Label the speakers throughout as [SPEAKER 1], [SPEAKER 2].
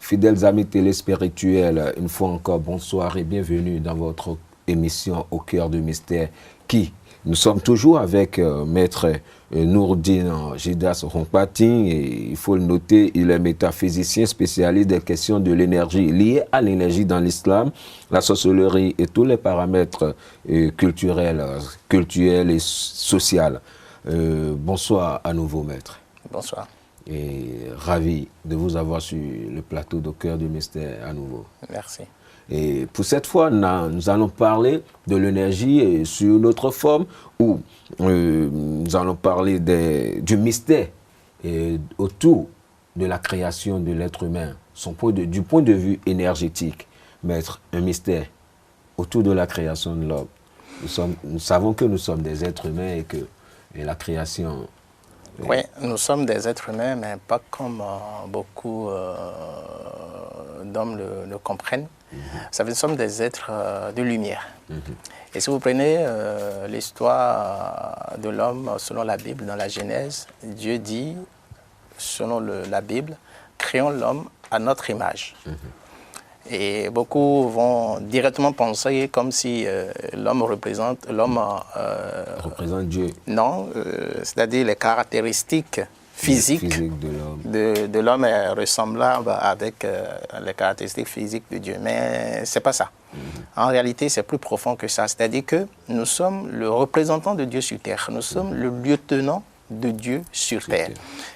[SPEAKER 1] Fidèles amis téléspirituels, une fois encore, bonsoir et bienvenue dans votre émission Au cœur du mystère qui, nous sommes toujours avec Maître Nourdine Jidas Rompati et il faut le noter, il est métaphysicien spécialiste des questions de l'énergie liées à l'énergie dans l'islam, la sorcellerie et tous les paramètres culturels et sociaux. Bonsoir à nouveau, Maître.
[SPEAKER 2] Bonsoir.
[SPEAKER 1] Et ravi de vous avoir sur le plateau d'Au cœur du mystère à nouveau.
[SPEAKER 2] Merci.
[SPEAKER 1] Et pour cette fois, nous allons parler de l'énergie sur une autre forme où nous allons parler du mystère autour de la création de l'être humain, du point de vue énergétique. Maître, un mystère autour de la création de l'homme. Nous savons que nous sommes des êtres humains et la création...
[SPEAKER 2] Oui, nous sommes des êtres humains, mais pas comme beaucoup d'hommes le comprennent. Nous sommes des êtres de lumière. Et si vous prenez l'histoire de l'homme selon la Bible, dans la Genèse, Dieu dit, selon la Bible, créons l'homme à notre image. Et beaucoup vont directement penser comme si l'homme représente
[SPEAKER 1] Dieu.
[SPEAKER 2] Non, c'est-à-dire les caractéristiques physiques de l'homme est ressemblable avec les caractéristiques physiques de Dieu. Mais ce n'est pas ça. En réalité, c'est plus profond que ça. C'est-à-dire que nous sommes le représentant de Dieu sur terre. Nous sommes le lieutenant de Dieu sur terre.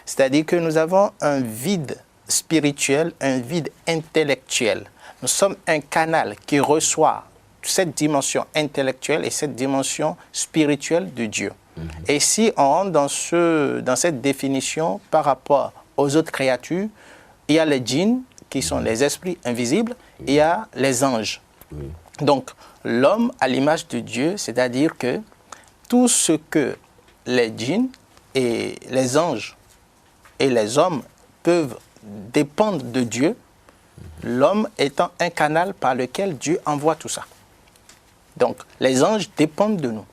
[SPEAKER 2] C'est-à-dire que nous avons un vide spirituel, un vide intellectuel. Nous sommes un canal qui reçoit cette dimension intellectuelle et cette dimension spirituelle de Dieu. Et si on rentre dans cette définition par rapport aux autres créatures, il y a les djinns, qui sont les esprits invisibles, et il y a les anges. Donc, l'homme à l'image de Dieu, c'est-à-dire que tout ce que les djinns et les anges et les hommes peuvent dépendre de Dieu, l'homme étant un canal par lequel Dieu envoie tout ça. Donc, les anges dépendent de nous.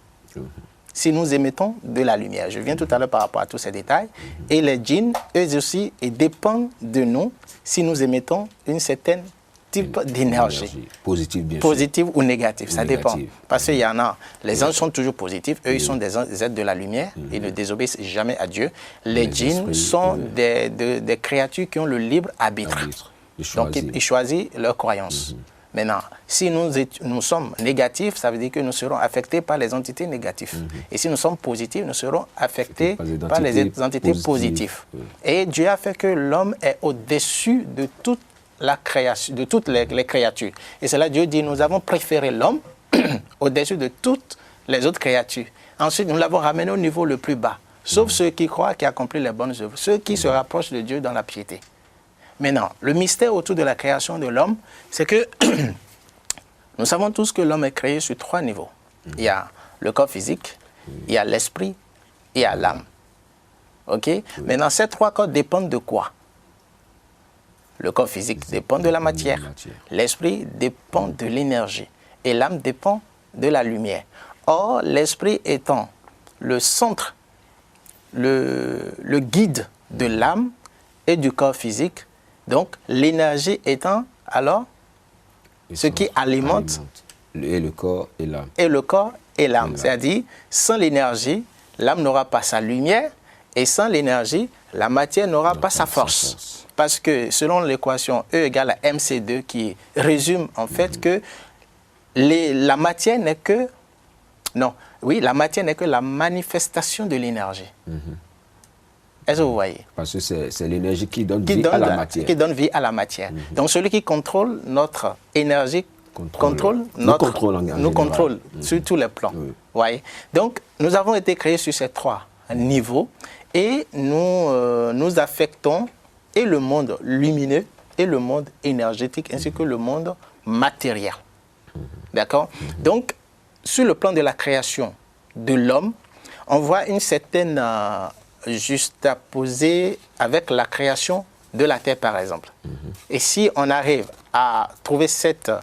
[SPEAKER 2] Si nous émettons de la lumière. Je viens tout à l'heure par rapport à tous ces détails. Et les djinns, eux aussi, dépendent de nous si nous émettons une certaine type d'énergie.
[SPEAKER 1] Positive, bien sûr.
[SPEAKER 2] Positive ou négative, ça dépend. Parce qu'il y en a, les anges sont toujours positifs, eux ils sont des êtres de la lumière, ils ne désobéissent jamais à Dieu. Les djinns sont des créatures qui ont le libre arbitre. Donc ils choisissent leur croyance. Maintenant, si nous sommes négatifs, ça veut dire que nous serons affectés par les entités négatives. Et si nous sommes positifs, nous serons affectés par les entités positives. Et Dieu a fait que l'homme est au-dessus de toute la création, de toutes les créatures. Et c'est là Dieu dit, nous avons préféré l'homme au-dessus de toutes les autres créatures. Ensuite, nous l'avons ramené au niveau le plus bas, sauf ceux qui croient, qui accomplissent les bonnes œuvres, ceux qui se rapprochent de Dieu dans la piété. Maintenant, le mystère autour de la création de l'homme, c'est que nous savons tous que l'homme est créé sur 3 niveaux. Il y a le corps physique, il y a l'esprit et il y a l'âme. OK? Maintenant, ces 3 corps dépendent de quoi? Le corps physique dépend de la matière, l'esprit dépend de l'énergie et l'âme dépend de la lumière. Or, l'esprit étant le centre, le guide de l'âme et du corps physique, donc l'énergie étant alors ce qui alimente
[SPEAKER 1] et le corps et l'âme.
[SPEAKER 2] Et le corps et l'âme. C'est-à-dire, sans l'énergie, l'âme n'aura pas sa lumière et sans l'énergie, la matière n'aura pas sa force. Parce que selon l'équation E égale à MC2 qui résume en fait que la matière n'est que... Non, oui, la matière n'est que la manifestation de l'énergie. Est-ce que vous voyez?
[SPEAKER 1] Parce que c'est l'énergie qui donne vie à la matière.
[SPEAKER 2] Qui donne vie à la matière. Donc celui qui contrôle notre énergie nous contrôle sur tous les plans. Oui. Voyez? Donc nous avons été créés sur ces 3 niveaux et nous affectons et le monde lumineux et le monde énergétique ainsi que le monde matériel. D'accord? Donc sur le plan de la création de l'homme, on voit une certaine juxtaposée avec la création de la terre, par exemple. Et si on arrive à trouver ce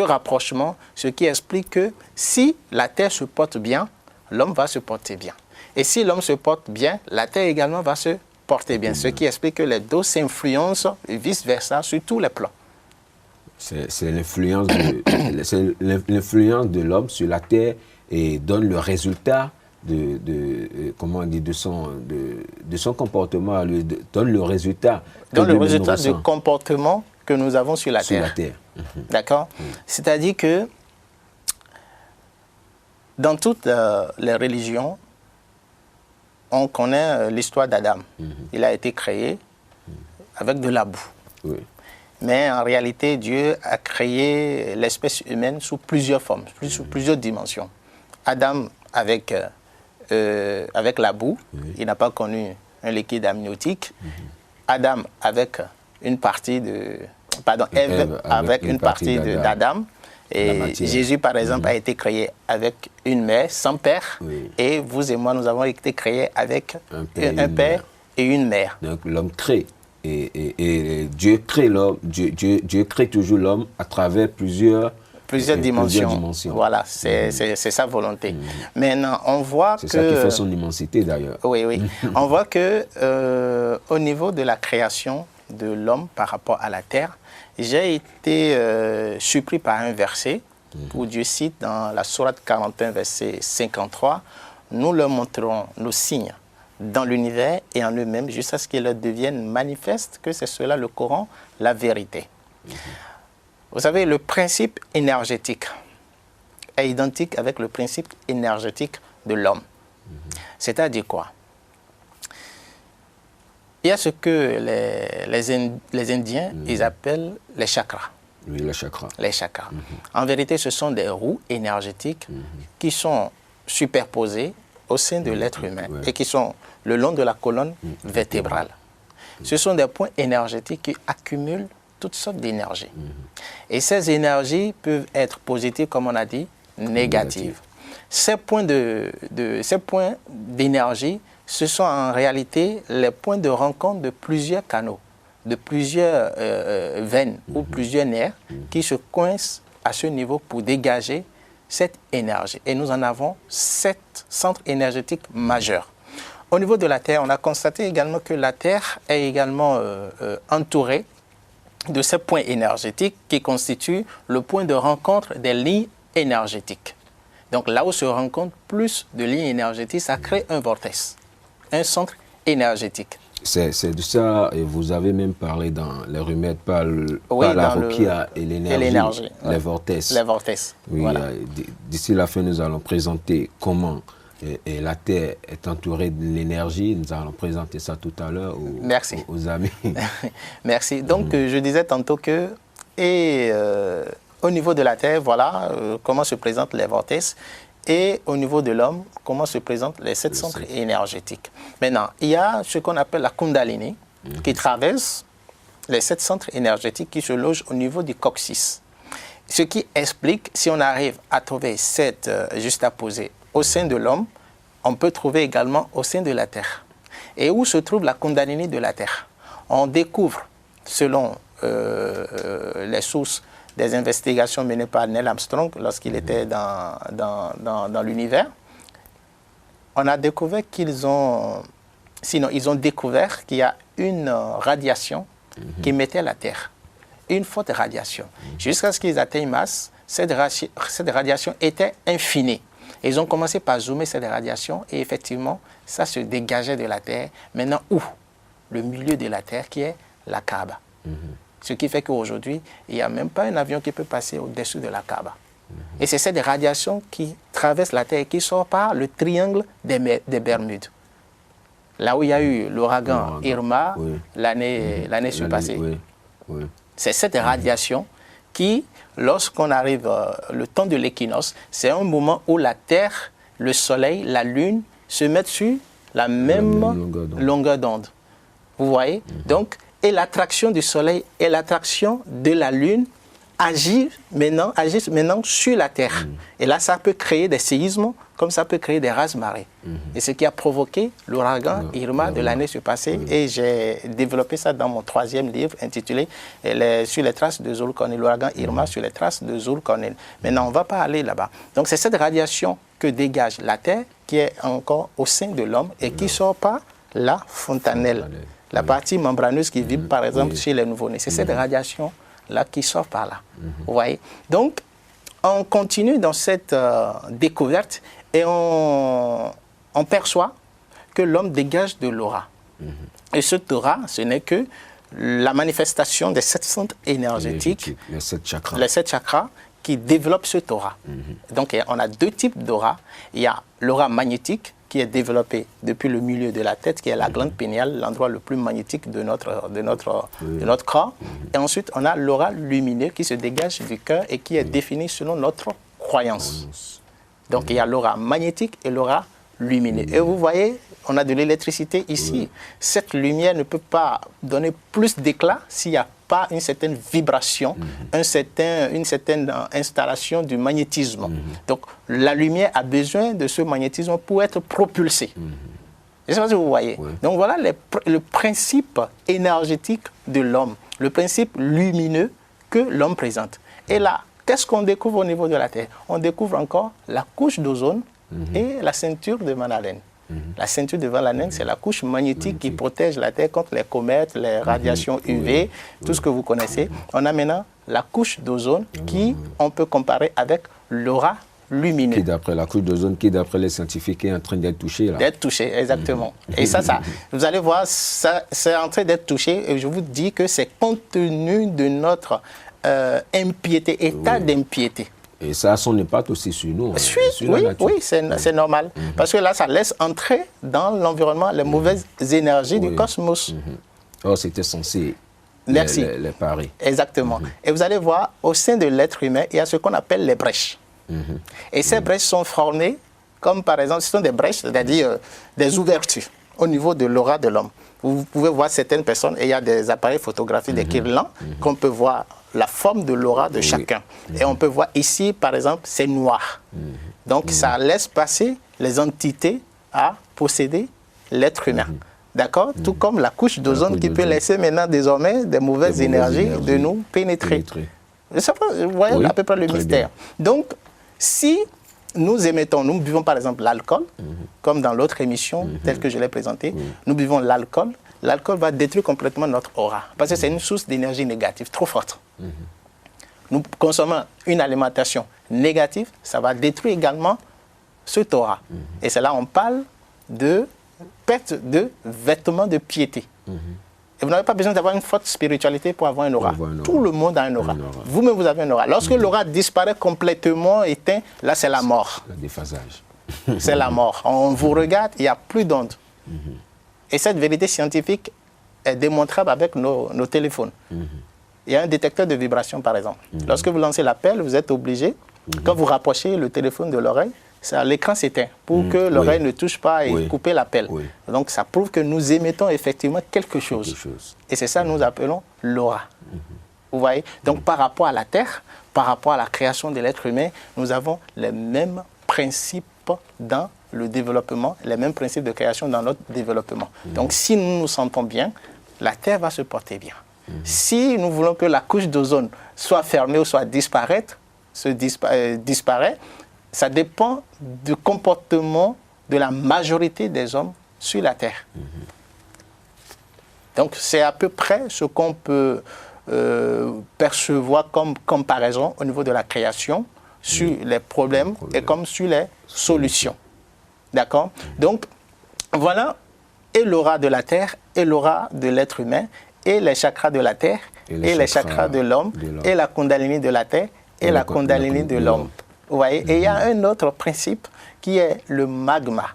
[SPEAKER 2] rapprochement, ce qui explique que si la terre se porte bien, l'homme va se porter bien. Et si l'homme se porte bien, la terre également va se porter bien. Ce qui explique que les deux s'influencent et vice-versa sur tous les plans.
[SPEAKER 1] C'est l'influence de l'homme sur la terre et donne le résultat comment on dit, de son comportement, donne le résultat.
[SPEAKER 2] Donne le résultat du comportement que nous avons sur la terre. D'accord? C'est-à-dire que dans toutes les religions, on connaît l'histoire d'Adam. Il a été créé avec de la boue. Oui. Mais en réalité, Dieu a créé l'espèce humaine sous plusieurs formes, sous plusieurs dimensions. Adam avec la boue, il n'a pas connu un liquide amniotique. Adam avec une partie de... Pardon, Ève avec une partie d'Adam. Et Jésus, par exemple, a été créé avec une mère, sans père. Oui. Et vous et moi, nous avons été créés avec un père et une mère.
[SPEAKER 1] Donc l'homme crée. Et Dieu crée l'homme, Dieu crée toujours l'homme à travers plusieurs dimensions.
[SPEAKER 2] Voilà, c'est sa volonté. Maintenant, on voit que...
[SPEAKER 1] C'est ça qui fait son immensité d'ailleurs.
[SPEAKER 2] Oui, oui. On voit que au niveau de la création de l'homme par rapport à la terre, j'ai été surpris par un verset où Dieu cite dans la sourate 41, verset 53, « Nous leur montrerons nos signes dans l'univers et en eux-mêmes jusqu'à ce qu'ils leur deviennent manifestes que c'est cela le Coran, la vérité. » Vous savez, le principe énergétique est identique avec le principe énergétique de l'homme. C'est-à-dire quoi? Il y a ce que les Indiens ils appellent les chakras.
[SPEAKER 1] Oui, les chakras.
[SPEAKER 2] Les chakras. En vérité, ce sont des roues énergétiques qui sont superposées au sein de l'être humain et qui sont le long de la colonne vertébrale. Ce sont des points énergétiques qui accumulent toutes sortes d'énergies. Et ces énergies peuvent être positives, comme on a dit, négatives. Ces points d'énergie, ce sont en réalité les points de rencontre de plusieurs canaux, de plusieurs veines ou plusieurs nerfs qui se coincent à ce niveau pour dégager cette énergie. Et nous en avons 7 centres énergétiques majeurs. Au niveau de la Terre, on a constaté également que la Terre est également entourée de ces points énergétiques qui constituent le point de rencontre des lignes énergétiques. Donc là où se rencontrent plus de lignes énergétiques, ça crée un vortex, un centre énergétique.
[SPEAKER 1] C'est de ça, et vous avez même parlé dans les remèdes par la roquia et l'énergie, les vortex.
[SPEAKER 2] Les vortex,
[SPEAKER 1] oui, voilà. D'ici la fin, nous allons présenter comment la Terre est entourée de l'énergie. Nous allons présenter ça tout à l'heure aux amis.
[SPEAKER 2] Merci. Donc, je disais tantôt que, au niveau de la Terre, voilà comment se présentent les vortex. Et au niveau de l'homme, comment se présentent les 7 centres énergétiques. Maintenant, il y a ce qu'on appelle la Kundalini, qui traverse les 7 centres énergétiques qui se logent au niveau du coccyx. Ce qui explique, si on arrive à trouver cette juxtaposée au sein de l'homme, on peut trouver également au sein de la Terre. Et où se trouve la Kundalini de la Terre? On découvre, selon les sources des investigations menées par Neil Armstrong lorsqu'il était dans l'univers, on a découvert qu'ils ont découvert qu'il y a une radiation qui mettait la Terre, une forte radiation. Jusqu'à ce qu'ils atteignent Mars, cette radiation était infinie. Ils ont commencé par zoomer cette radiation et effectivement, ça se dégageait de la Terre. Maintenant, où? Le milieu de la Terre qui est la Kaaba. Ce qui fait qu'aujourd'hui, il n'y a même pas un avion qui peut passer au-dessus de la Kaaba. Et c'est cette radiation qui traverse la Terre et qui sort par le triangle des Bermudes. là où il y a eu l'ouragan Irma l'année passée. C'est cette radiation qui, lorsqu'on arrive le temps de l'équinoxe, c'est un moment où la Terre, le Soleil, la Lune se mettent sur la même longueur d'onde. Vous voyez? Donc, et l'attraction du Soleil et l'attraction de la Lune agissent maintenant sur la Terre. Et là, ça peut créer des séismes, comme ça peut créer des ras-marées. Et ce qui a provoqué l'ouragan Irma de l'année passée. Et j'ai développé ça dans mon 3e livre intitulé Sur les traces de Zulkarnain, l'ouragan Irma sur les traces de Zulkarnain. Maintenant, on ne va pas aller là-bas. Donc, c'est cette radiation que dégage la Terre qui est encore au sein de l'homme et qui sort par la fontanelle. La partie membraneuse qui vibre, par exemple, chez les nouveau-nés. C'est cette radiation-là qui sort par là. Vous voyez? Donc, on continue dans cette découverte et on perçoit que l'homme dégage de l'aura. Et cette aura, ce n'est que la manifestation des 7 centres énergétiques, les 7 chakras qui développent cette aura. Donc, on a 2 types d'aura. Il y a l'aura magnétique, qui est développée depuis le milieu de la tête, qui est la glande péniale, l'endroit le plus magnétique de notre corps. Et ensuite, on a l'aura lumineuse qui se dégage du cœur et qui est définie selon notre croyance. Donc, il y a l'aura magnétique et l'aura lumineuse. Et vous voyez, on a de l'électricité ici. Cette lumière ne peut pas donner plus d'éclat s'il n'y a pas une certaine vibration, une certaine installation du magnétisme. Donc, la lumière a besoin de ce magnétisme pour être propulsée. Je ne sais pas si vous voyez. Donc, voilà le principe énergétique de l'homme, le principe lumineux que l'homme présente. Et là, qu'est-ce qu'on découvre au niveau de la Terre? On découvre encore la couche d'ozone et la ceinture de Van Allen. La ceinture de Van Allen, c'est la couche magnétique qui protège la Terre contre les comètes, les radiations UV, tout ce que vous connaissez. On a maintenant la couche d'ozone qui, on peut comparer avec l'aura lumineuse.
[SPEAKER 1] Qui d'après la couche d'ozone, qui d'après les scientifiques est en train d'être touchée.
[SPEAKER 2] D'être touchée, exactement. Et ça, vous allez voir, c'est en train d'être touché et je vous dis que c'est compte tenu de notre impiété, état d'impiété.
[SPEAKER 1] Et ça a son impact aussi sur nous.
[SPEAKER 2] Oui, c'est normal. Parce que là, ça laisse entrer dans l'environnement les mauvaises énergies du cosmos.
[SPEAKER 1] Oh, c'était censé les parer.
[SPEAKER 2] Exactement. Et vous allez voir, au sein de l'être humain, il y a ce qu'on appelle les brèches. Et ces brèches sont formées, comme par exemple, ce sont des brèches, c'est-à-dire des ouvertures au niveau de l'aura de l'homme. Vous pouvez voir certaines personnes, et il y a des appareils photographiques, des kirlans, qu'on peut voir la forme de l'aura de chacun. Et on peut voir ici, par exemple, c'est noir. Donc, ça laisse passer les entités à posséder l'être humain. D'accord? Tout comme la couche d'ozone qui peut laisser maintenant, désormais, des mauvaises énergies de nous pénétrer. Vous voyez à peu près le mystère. Donc, si nous émettons, nous buvons par exemple l'alcool, comme dans l'autre émission, telle que je l'ai présentée, nous buvons l'alcool. L'alcool va détruire complètement notre aura, parce que c'est une source d'énergie négative trop forte. Nous consommons une alimentation négative, ça va détruire également cette aura. Et c'est là on parle de perte de vêtements de piété. Et vous n'avez pas besoin d'avoir une forte spiritualité pour avoir une aura. Tout le monde a une aura. Vous-même, vous avez une aura. Lorsque l'aura disparaît complètement, éteint, là, c'est la mort.
[SPEAKER 1] Le déphasage.
[SPEAKER 2] C'est la mort. On vous regarde, il n'y a plus d'onde. Et cette vérité scientifique est démontrable avec nos téléphones. Il y a un détecteur de vibration, par exemple. Lorsque vous lancez l'appel, vous êtes obligé, quand vous rapprochez le téléphone de l'oreille, l'écran s'éteint pour que l'oreille ne touche pas et couper l'appel. Donc ça prouve que nous émettons effectivement quelque chose. Et c'est ça que nous appelons l'aura. Vous voyez? Donc par rapport à la Terre, par rapport à la création de l'être humain, nous avons les mêmes principes dans le développement, les mêmes principes de création dans notre développement. Donc si nous nous sentons bien, la Terre va se porter bien. Si nous voulons que la couche d'ozone soit fermée ou soit disparaît, ça dépend du comportement de la majorité des hommes sur la Terre. Donc c'est à peu près ce qu'on peut percevoir comme comparaison au niveau de la création sur les problèmes et comme sur les solutions. D'accord? Donc voilà, et l'aura de la Terre, et l'aura de l'être humain, et les chakras de la Terre, et les chakras de l'homme, et la Kundalini de la Terre, et la Kundalini de l'homme. Vous voyez? Et il y a un autre principe qui est le magma.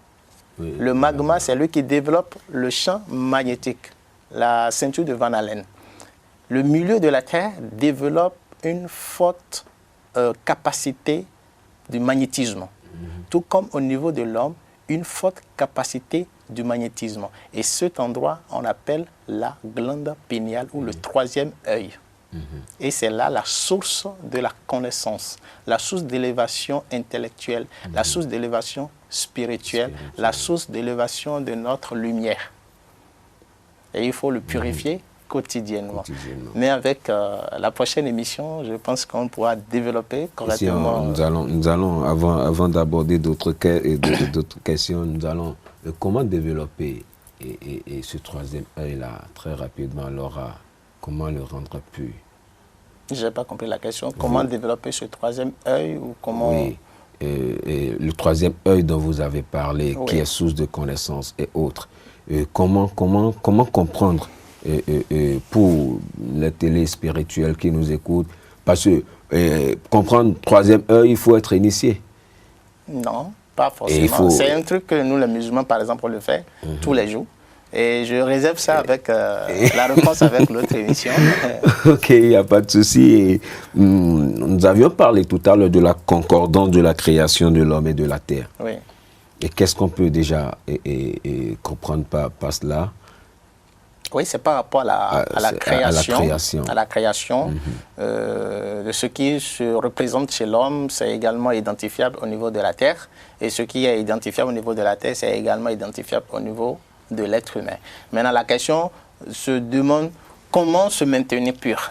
[SPEAKER 1] Oui.
[SPEAKER 2] Le magma, c'est lui qui développe le champ magnétique, la ceinture de Van Allen. Le milieu de la Terre développe une forte capacité du magnétisme. Tout comme au niveau de l'homme, une forte capacité du magnétisme. Et cet endroit, on appelle la glande péniale ou le troisième œil. Et c'est là la source de la connaissance, la source d'élévation intellectuelle, la source d'élévation spirituelle, la source d'élévation de notre lumière. Et il faut le purifier quotidiennement. Mais avec la prochaine émission, je pense qu'on pourra développer correctement.
[SPEAKER 1] Nous allons avant d'aborder d'autres questions, nous allons comment développer et ce troisième œil-là très rapidement, Laura, comment le rendre pur?
[SPEAKER 2] Je n'ai pas compris la question. Comment développer ce troisième œil ou comment...
[SPEAKER 1] Oui, le troisième œil dont vous avez parlé, qui est source de connaissances et autres. Comment comprendre pour les téléspirituels qui nous écoutent? Parce que comprendre troisième œil, il faut être initié.
[SPEAKER 2] Non, pas forcément. C'est un truc que nous, les musulmans, par exemple, on le fait tous les jours. Et je réserve ça avec la réponse avec l'autre émission.
[SPEAKER 1] Ok, il n'y a pas de souci. Et, nous avions parlé tout à l'heure de la concordance de la création de l'homme et de la terre.
[SPEAKER 2] Oui.
[SPEAKER 1] Et qu'est-ce qu'on peut déjà comprendre par cela?
[SPEAKER 2] Oui, c'est par rapport à la création. À la création. De ce qui se représente chez l'homme, c'est également identifiable au niveau de la terre. Et ce qui est identifiable au niveau de la terre, c'est également identifiable au niveau de l'être humain. Maintenant, la question se demande comment se maintenir pur,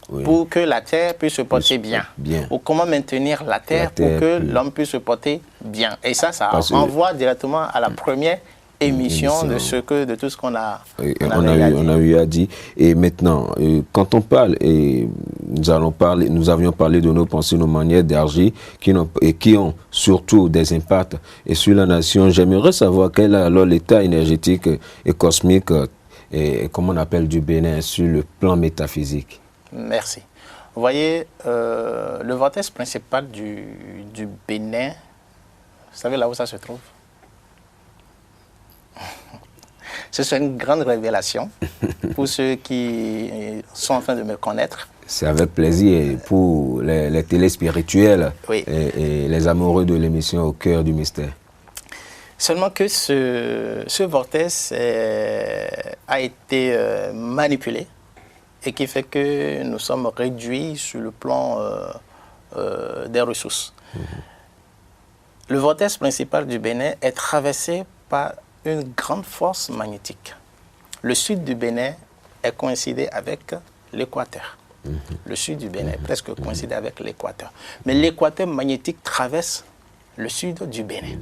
[SPEAKER 1] oui.
[SPEAKER 2] Pour que la terre puisse se porter bien. Ou comment maintenir la terre pour que l'homme puisse se porter bien. Et ça renvoie directement à la première émission de tout ce qu'on a,
[SPEAKER 1] on a eu à dire. Et maintenant, quand on parle, et nous avions parlé de nos pensées, nos manières d'agir qui ont surtout des impacts et sur la nation. J'aimerais savoir quel est alors l'état énergétique et cosmique, et comment on appelle, du Bénin sur le plan métaphysique.
[SPEAKER 2] Merci. Vous voyez, le vortex principal du Bénin, vous savez là où ça se trouve? Ce serait une grande révélation pour ceux qui sont en train de me connaître.
[SPEAKER 1] C'est avec plaisir pour les téléspirituels et les amoureux de l'émission Au cœur du mystère.
[SPEAKER 2] Seulement que ce vortex a été manipulé et qui fait que nous sommes réduits sur le plan des ressources. Le vortex principal du Bénin est traversé par une grande force magnétique. Le sud du Bénin est coïncidé avec l'équateur. Le sud du Bénin est presque coïncidé avec l'équateur. Mais l'équateur magnétique traverse le sud du Bénin.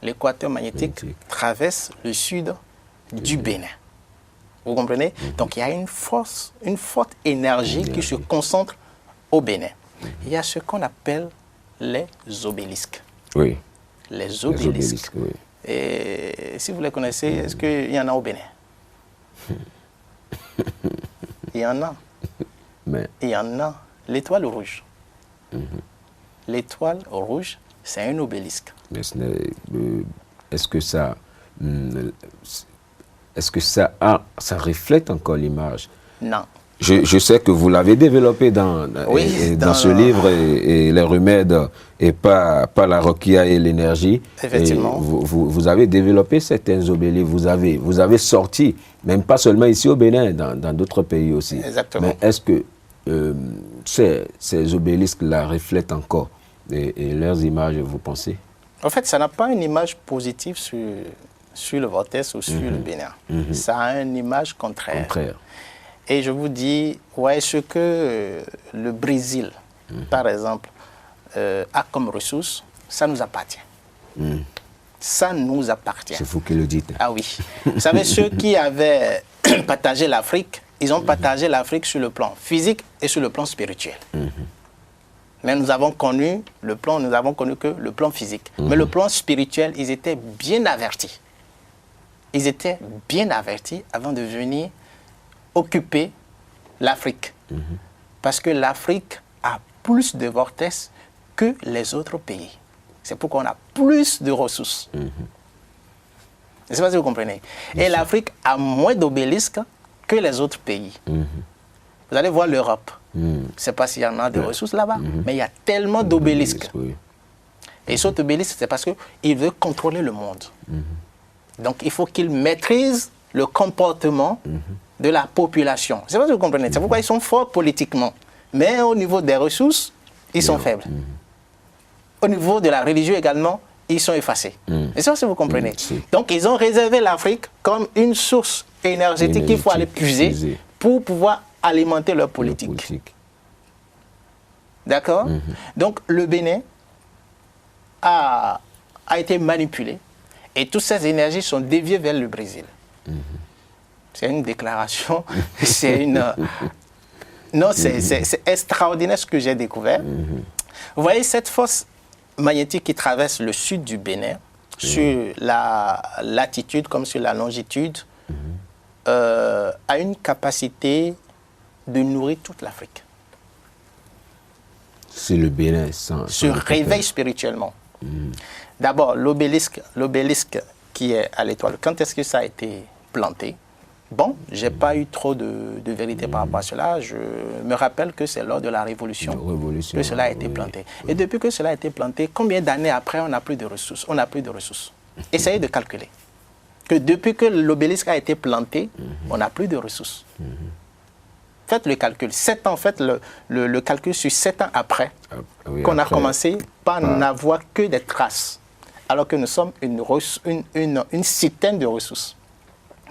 [SPEAKER 2] L'équateur magnétique traverse le sud du Bénin. Vous comprenez? Donc il y a une forte énergie qui se concentre au Bénin. Il y a ce qu'on appelle les obélisques.
[SPEAKER 1] Oui.
[SPEAKER 2] Les obélisques. Oui. Et si vous les connaissez, est-ce qu'il y en a au Bénin? Il y en a.
[SPEAKER 1] Mais...
[SPEAKER 2] Il y en a. L'étoile rouge. L'étoile rouge, c'est un obélisque.
[SPEAKER 1] Mais est-ce que ça reflète encore l'image?
[SPEAKER 2] Non.
[SPEAKER 1] Je sais que vous l'avez développé dans ce livre et les remèdes et pas la roquia et l'énergie.
[SPEAKER 2] Effectivement.
[SPEAKER 1] Vous avez développé certains obélisques. Vous avez sorti, même pas seulement ici au Bénin, dans d'autres pays aussi.
[SPEAKER 2] Exactement.
[SPEAKER 1] Mais est-ce que ces obélisques-là reflètent encore et leurs images, vous pensez?
[SPEAKER 2] En fait, ça n'a pas une image positive sur le vortex ou sur le Bénin. Ça a une image contraire. Et je vous dis, ce que le Brésil, par exemple, a comme ressource, ça nous appartient. Ça nous appartient.
[SPEAKER 1] C'est vous qui le dites.
[SPEAKER 2] Ah oui. Vous savez, ceux qui avaient partagé l'Afrique, ils ont partagé l'Afrique sur le plan physique et sur le plan spirituel. Mais nous avons connu que le plan physique. Mais le plan spirituel, ils étaient bien avertis. Ils étaient bien avertis avant de venir occuper l'Afrique. Parce que l'Afrique a plus de vortex que les autres pays. C'est pourquoi on a plus de ressources. Je ne sais pas si vous comprenez. Et l'Afrique a moins d'obélisques que les autres pays. Vous allez voir l'Europe. Je ne sais pas s'il y en a des ressources là-bas, mais il y a tellement d'obélisques. Et cet obélisque, c'est parce qu'il veut contrôler le monde. Donc, il faut qu'il maîtrise le comportement de la population. Je ne sais pas si vous comprenez. C'est pourquoi ils sont forts politiquement. Mais au niveau des ressources, ils sont faibles. Au niveau de la religion également, ils sont effacés. Et ça, si vous comprenez. Donc, ils ont réservé l'Afrique comme une source énergétique qu'il faut aller puiser pour pouvoir alimenter leur politique. D'accord? Donc, le Bénin a été manipulé et toutes ces énergies sont déviées vers le Brésil. C'est une déclaration, c'est une... Non, c'est extraordinaire ce que j'ai découvert. Vous voyez cette force magnétique qui traverse le sud du Bénin, sur la latitude comme sur la longitude, a une capacité de nourrir toute l'Afrique.
[SPEAKER 1] C'est le Bénin
[SPEAKER 2] se réveille spirituellement. D'abord, l'obélisque qui est à l'étoile, quand est-ce que ça a été planté? Bon, je n'ai pas eu trop de vérité par rapport à cela. Je me rappelle que c'est lors de la Révolution que cela a été planté. Et depuis que cela a été planté, combien d'années après on n'a plus de ressources? On n'a plus de ressources. Essayez de calculer. Que depuis que l'obélisque a été planté, on n'a plus de ressources. Faites le calcul. 7 ans, faites le calcul sur 7 ans après qu'on a commencé par n'avoir que des traces. Alors que nous sommes une citerne de ressources.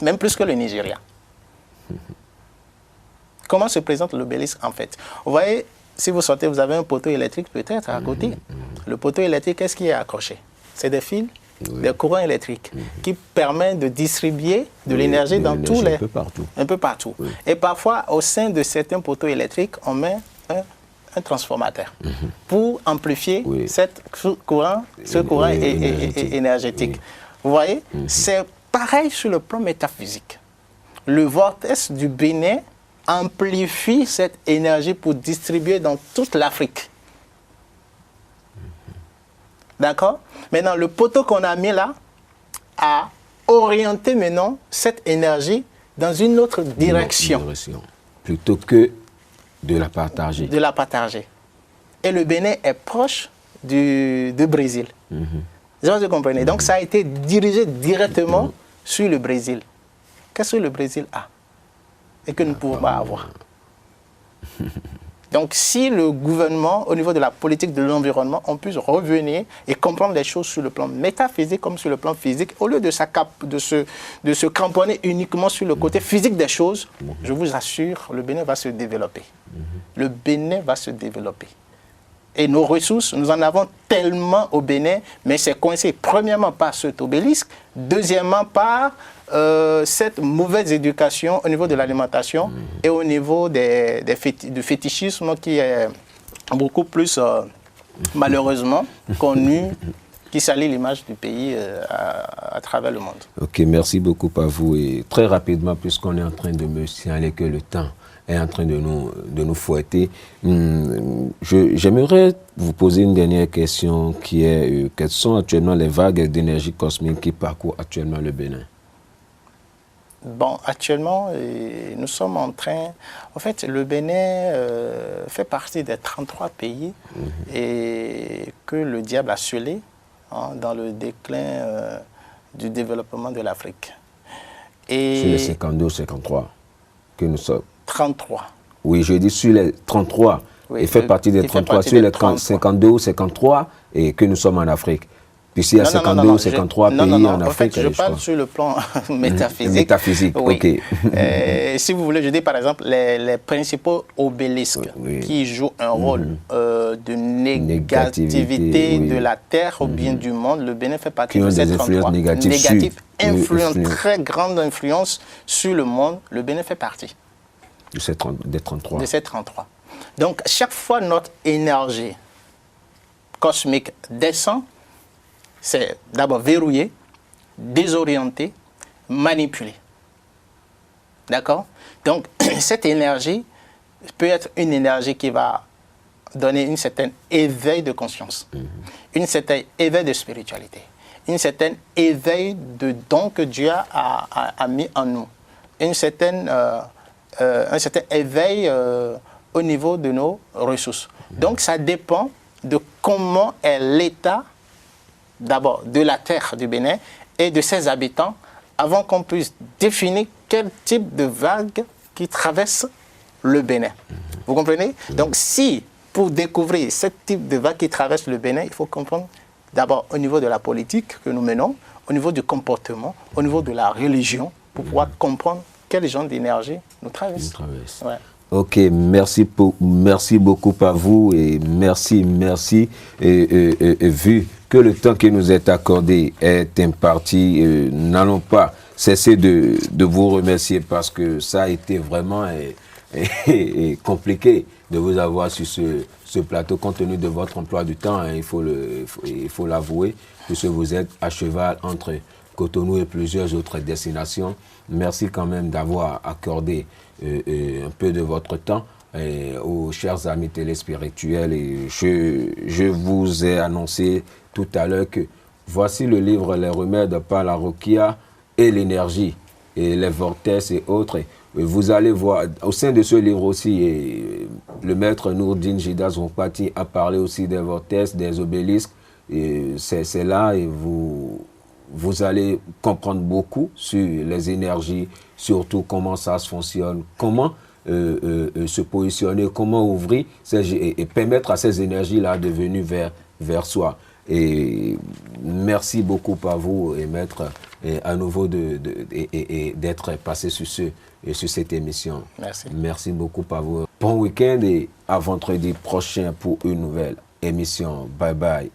[SPEAKER 2] Même plus que le Nigeria. Comment se présente l'obélisque en fait? Vous voyez, si vous sortez, vous avez un poteau électrique peut-être à côté. Le poteau électrique, qu'est-ce qui est accroché? C'est des fils, des courants électriques qui permettent de distribuer de l'énergie dans tous les... Un peu partout. Et parfois, au sein de certains poteaux électriques, on met un transformateur pour amplifier ce courant énergétique. Vous voyez, c'est pareil sur le plan métaphysique. Le vortex du Bénin amplifie cette énergie pour distribuer dans toute l'Afrique. D'accord? Maintenant, le poteau qu'on a mis là a orienté maintenant cette énergie dans une autre direction.
[SPEAKER 1] Plutôt que de la partager.
[SPEAKER 2] De la partager. Et le Bénin est proche du Brésil. Vous comprenez? Donc, ça a été dirigé directement sur le Brésil. Qu'est-ce que le Brésil a et que nous ne pouvons pas avoir? Donc, si le gouvernement, au niveau de la politique de l'environnement, on puisse revenir et comprendre les choses sur le plan métaphysique comme sur le plan physique, au lieu de se cramponner uniquement sur le côté physique des choses, je vous assure, le Bénin va se développer. Le Bénin va se développer. Et nos ressources, nous en avons tellement au Bénin, mais c'est coincé premièrement par cet obélisque, deuxièmement par cette mauvaise éducation au niveau de l'alimentation et au niveau du fétichisme qui est beaucoup plus malheureusement connu, qui salit l'image du pays à travers le monde.
[SPEAKER 1] Ok, merci beaucoup à vous. Et très rapidement, puisqu'on est en train de me signaler que le temps est en train de nous fouetter. J'aimerais vous poser une dernière question qui est quelles sont actuellement les vagues d'énergie cosmique qui parcourent actuellement le Bénin?
[SPEAKER 2] Bon, actuellement, nous sommes en train... En fait, le Bénin fait partie des 33 pays et que le diable a scellé dans le déclin du développement de l'Afrique.
[SPEAKER 1] Sur les 52 ou 53 que nous sommes.
[SPEAKER 2] 33.
[SPEAKER 1] Oui, je dis sur les 33. Il fait partie des 33, sur les 52 ou 53 et que nous sommes en Afrique. Puis s'il y a 52 ou 53 pays en Afrique.
[SPEAKER 2] En fait, je parle sur le plan métaphysique.
[SPEAKER 1] Métaphysique, oui. Ok.
[SPEAKER 2] Si vous voulez, je dis par exemple les principaux obélisques qui jouent un rôle de négativité de la Terre ou bien du monde. Le Bénin fait partie de ces 33. Négatives, très grande influence sur le monde. Le Bénin fait partie.
[SPEAKER 1] Des 33.
[SPEAKER 2] De ces 33. Donc, chaque fois notre énergie cosmique descend, c'est d'abord verrouillé, désorienté, manipulé. D'accord? Donc, cette énergie peut être une énergie qui va donner un certain éveil de conscience, un certain éveil de spiritualité, un certain éveil de dons que Dieu a mis en nous, un certain éveil au niveau de nos ressources. Donc ça dépend de comment est l'état d'abord de la terre du Bénin et de ses habitants avant qu'on puisse définir quel type de vague qui traverse le Bénin. Vous comprenez? Donc si pour découvrir ce type de vague qui traverse le Bénin, il faut comprendre d'abord au niveau de la politique que nous menons, au niveau du comportement, au niveau de la religion, pour pouvoir comprendre quel genre d'énergie nous traverse. Ouais.
[SPEAKER 1] Ok, merci beaucoup à vous et merci. Et vu que le temps qui nous est accordé est imparti, n'allons pas cesser de vous remercier parce que ça a été vraiment compliqué de vous avoir sur ce plateau compte tenu de votre emploi du temps, hein, il faut l'avouer, puisque vous êtes à cheval entre Cotonou et plusieurs autres destinations. Merci quand même d'avoir accordé un peu de votre temps aux chers amis téléspirituels. Et je vous ai annoncé tout à l'heure que voici le livre Les remèdes par la Rokia et l'énergie et les vortex et autres. Et vous allez voir, au sein de ce livre aussi, le maître Nourdine Jidas Zongpati a parlé aussi des vortex, des obélisques. C'est là et vous allez comprendre beaucoup sur les énergies, surtout comment ça se fonctionne, comment se positionner, comment ouvrir et permettre à ces énergies-là de venir vers soi. Et merci beaucoup à vous, et maître, à nouveau d'être passé sur cette émission.
[SPEAKER 2] Merci.
[SPEAKER 1] Merci beaucoup à vous. Bon week-end et à vendredi prochain pour une nouvelle émission. Bye bye.